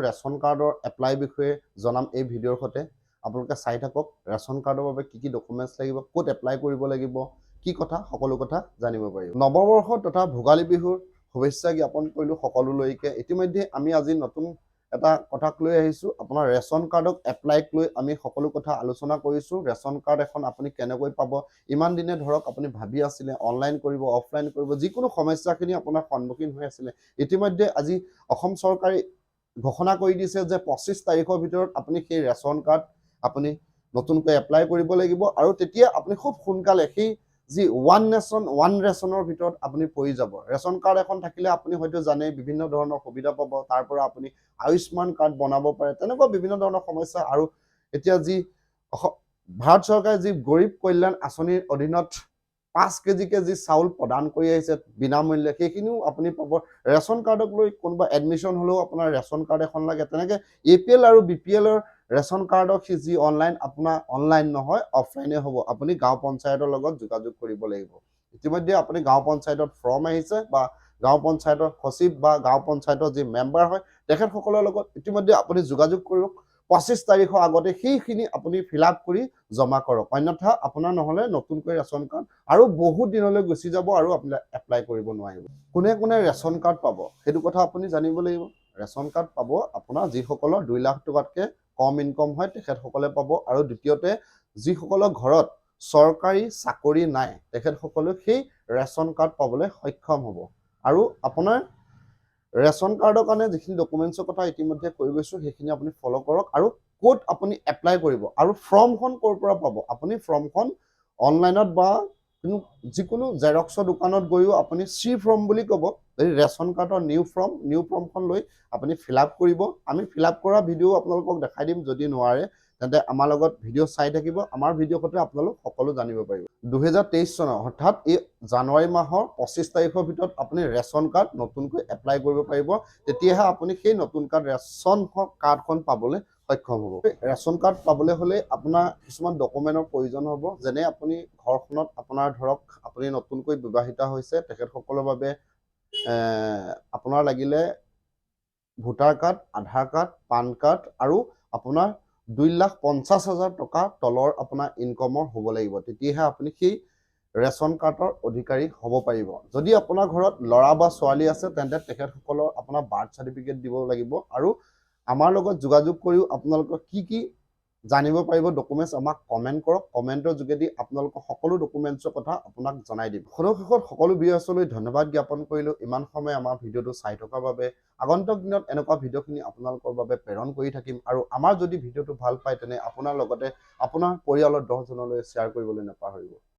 ration কাৰ্ডৰ apply বিষয়ে জনাম এই ভিডিঅ'ৰ সৈতে আপোনালোকে চাই থাকক ৰেচন কাৰ্ডৰ বাবে কি ডকুমেণ্টছ লাগিব ক'ত এপ্লাই কৰিব লাগিব কি কথা সকলো কথা জানিব পাৰিব নৱবৰ্ষ তথা ভোগালী বিহুৰ শুভেচ্ছা জ্ঞাপন কৰিলো সকলোলৈকে ইতিমধ্যে আমি আজি নতুন এটা কথাক লৈ আহিছো আপোনাৰ ৰেচন কাৰ্ডক এপ্লাইক লৈ আমি সকলো কথা আলোচনা কৰিছো ৰেচন কাৰ্ড এখন আপুনি কেনেকৈ পাব ইমান দিনে ধৰক আপুনি ভাবি আছিলে অনলাইন কৰিব অফলাইন কৰিব যিকোনো সমস্যাখিনি আপোনাৰ সন্মুখীন হৈ আছিলে ইতিমধ্যে আজি অসম চৰকাৰে ঘোষণা কৰি দিছে যে 25 তাৰিখৰ ভিতৰত আপুনি সেই ৰেচন কাৰ্ড আপুনি নতুনকৈ এপ্লাই কৰিব লাগিব আৰু তেতিয়া আপুনি খুব সোনকালে সেই যি ওৱান নেশ্যন ওৱান ৰেচনৰ ভিতৰত আপুনি পৰি যাব ৰেচন কাৰ্ড এখন থাকিলে আপুনি হয়তো জানে বিভিন্ন ধৰণৰ সুবিধা পাব তাৰ পৰা আপুনি আয়ুষ্মান কাৰ্ড বনাব পাৰে তেনেকুৱা বিভিন্ন ধৰণৰ সমস্যা আৰু এতিয়া যি ভাৰত চৰকাৰে যি গৰীব কল্যাণ আঁচনিৰ অধীনত 5 কেজিকে যি চাউল প্ৰদান কৰি আহিছে বিনামূল্যে সেইখিনিও আপুনি পাব ৰেচন কাৰ্ডক লৈ কোনোবা এডমিশ্যন হলেও আপোনাৰ ৰেচন কাৰ্ড এখন লাগে তেনেকে APL আৰু BPL ৰ ৰেচন কাৰ্ডক যি অনলাইন আপোনাৰ অনলাইন নহয় অফলাইনে হ'ব আপুনি গাঁও পঞ্চায়তৰ লগত যোগাযোগ কৰিব লাগিব ইতিমধ্যে আপুনি গাঁও পঞ্চায়তত ফৰ্ম আহিছে বা গাঁও পঞ্চায়তৰ সচিব বা গাঁও পঞ্চায়তৰ যি মেম্বাৰ হয় তেখেতসকলৰ লগত ইতিমধ্যে আপুনি যোগাযোগ কৰক 25 তাৰিখৰ আগতে সেইখিনি আপুনি ফিলআপ কৰি জমা কৰক অন্যথা আপোনাৰ নহলে নতুনকৈ ৰেচন কাৰ্ড আৰু বহুত দিনলৈ গুচি যাব আৰু আপুনি এপ্লাই কৰিব নোৱাৰিব কোনে কোনে ৰেচন কাৰ্ড পাব সেইটো কথা আপুনি জানিব লাগিব ৰেচন কাৰ্ড পাব আপোনাৰ যিসকলৰ 2 লাখ টকাতকৈ কম ইনকম হয় তেখেতসকলে পাব আৰু দ্বিতীয়তে যিসকলৰ ঘৰত চৰকাৰী চাকৰি নাই তেখেতসকলে সেই ৰেচন কাৰ্ড পাবলৈ সক্ষম হ'ব আৰু আপোনাৰ ৰেচন কাৰ্ডৰ কাৰণে যিখিনি ডকুমেণ্টছৰ কথা ইতিমধ্যে কৈ গৈছো সেইখিনি আপুনি ফলো কৰক আৰু ক'ত আপুনি এপ্লাই কৰিব আৰু ফৰ্মখন ক'ৰ পৰা পাব আপুনি ফৰ্মখন অনলাইনত বা যিকোনো জেৰক্সৰ দোকানত গৈও আপুনি চি ফৰ্ম বুলি ক'ব এই ৰেচন কাৰ্ডৰ নিউ ফৰ্মখন লৈ আপুনি ফিলআপ কৰিব আমি ফিলআপ কৰা ভিডিঅ' আপোনালোকক দেখাই দিম যদি নোৱাৰে তেন্তে আমাৰ লগত ভিডিঅ' চাই থাকিব আমাৰ ভিডিঅ' সৈতে আপোনালোক সকলো জানিব পাৰিব 2023 চনৰ অৰ্থাৎ এই জানুৱাৰী মাহৰ 25 তাৰিখৰ ভিতৰত আপুনি ৰেচন কাৰ্ড নতুনকৈ এপ্লাই কৰিব পাৰিব তেতিয়াহে আপুনি সেই নতুন ৰেচন কাৰ্ডখন পাবলৈ সক্ষম হ'ব ৰেচন কাৰ্ড পাবলৈ হলে আপোনাৰ কিছুমান ডকুমেণ্টৰ প্ৰয়োজন হ'ব যেনে আপুনি ঘৰখনত আপোনাৰ ধৰক আপুনি নতুনকৈ বিবাহিত হৈছে তেখেতসকলৰ বাবে আপোনাৰ লাগিলে ভোটাৰ কাৰ্ড আধাৰ কাৰ্ড পান কাৰ্ড আৰু আপোনাৰ 2,50,000 টকা তলৰ আপোনাৰ ইনকমৰ হ'ব লাগিব তেতিয়াহে আপুনি সেই ৰেচন কাৰ্ডৰ অধিকাৰী হ'ব পাৰিব যদি আপোনাৰ ঘৰত ল'ৰা বা ছোৱালী আছে তেন্তে তেখেতসকলৰ আপোনাৰ বাৰ্থ চাৰ্টিফিকেট দিব লাগিব আৰু আমাৰ লগত যোগাযোগ কৰিও আপোনালোকৰ কি জানিব পাৰিব ডকুমেণ্টছ আমাক কমেণ্ট কৰক কমেণ্টৰ যোগেদি আপোনালোকৰ সকলো ডকুমেণ্টছৰ কথা আপোনাক জনাই দিম শেষত সকলো ভিউৱাৰ্ছলৈ ধন্যবাদ জ্ঞাপন কৰিলো ইমান সময় আমাৰ ভিডিঅ'টো চাই থকাৰ বাবে আগন্তুক দিনত এনেকুৱা ভিডিঅ'খিনি আপোনালোকৰ বাবে প্ৰেৰণ কৰি থাকিম আৰু আমাৰ যদি ভিডিঅ'টো ভাল পায় তেনে আপোনাৰ লগতে আপোনাৰ পৰিয়ালৰ 10 জনলৈ শ্বেয়াৰ কৰিবলৈ নাপাহৰিব